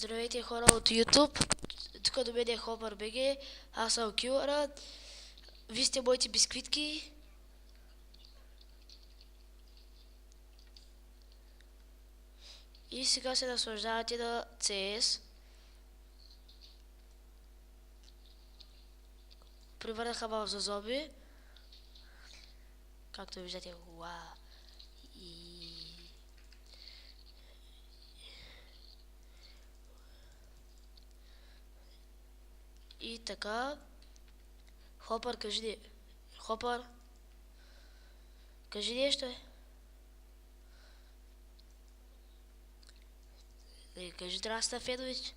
Здравейте хора от YouTube, тук до мен е Хопър БГ, аз съм Кюра, вие сте моите бисквитки. И сега се наслаждавате на CS. Превърнаха ме за зомби. Както виждате, уау. И така. Хопър, кажи ни. Хопър. Кажи нещо. Кажи Драста Федович.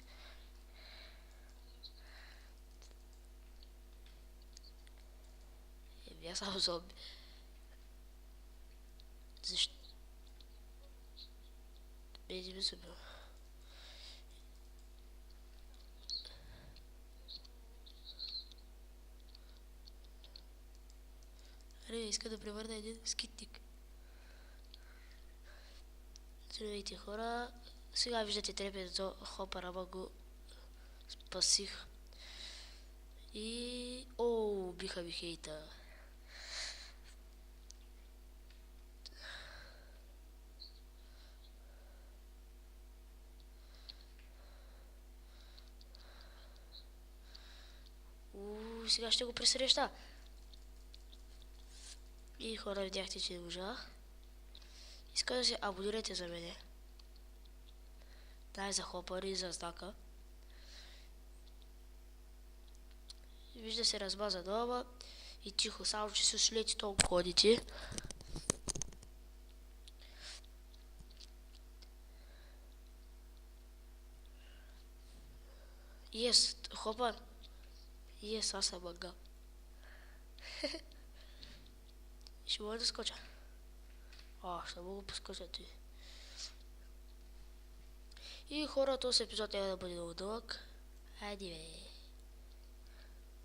Аз съм зомби. Защо? Не ми се бил. Аре, иска да превърна един скитник. Здравейте хора. Сега виждате трепето Хопър, ама го спасих. И... Оу, биха ми хейта. Сега ще го пресреща. И хора, видяхте, че не можах. Иска да се абонирайте за мене. Дай за Хопър и за знака. Вижда се размаза долу и тихо, само че се слети толкова ходите. Ес, Хопър. Ес, аз съм мъга. Ще мога да скоча. Ще мога да поскоча ти. И хора, този епизод няма да бъде много дълъг. Хайде бе.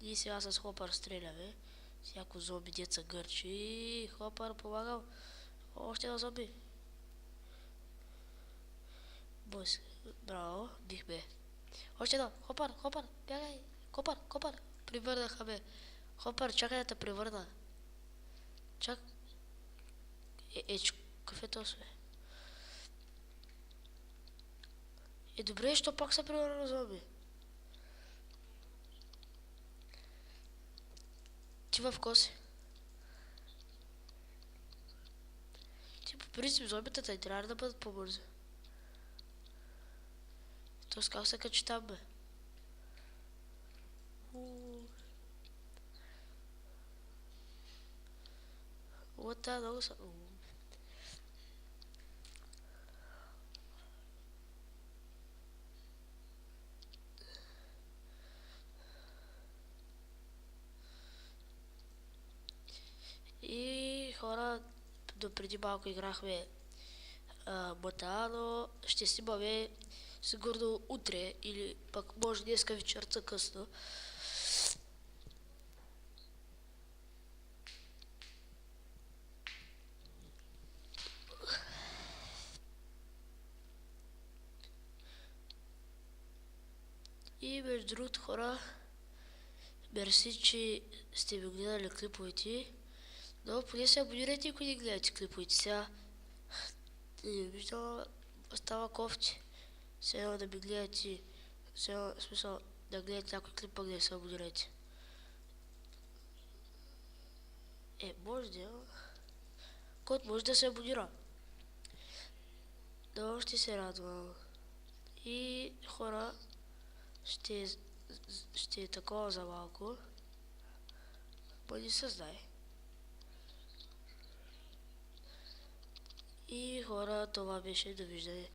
И сега с Хопър стреляме. Всяко зомби деца гърчи. Хопър, помагам. Още едно зомби. Бойс, браво, бихме. Още едно, Хопър, Хопър, бягай. Хопър, превърнаха ме. Хопър, чакай да те превърна. Какъв е този бе? Добре, що пак се превърна зомби? Ти в коси. Ти по принцип зомбитата и трябва да бъдат по-бързи. Тоест как се качи там бе? Ота, много са... И хора, допреди малко играхме бота, но ще снимаме сигурно утре или пък може днеска вечерта късно. И между другото хора, мерси, че сте ми гледали клиповете, но поне се абонирайте, ако не гледате клиповете. Сега не виждам, става кофти. Сега да ми гледате, сега в смисъл да гледате някой клип, пък да не се абонирайте. Може да, код може да се абонира. Но ще се радвам. И хора, ще е такова за малко. Бъде се знае. И хора, това беше, довиждане.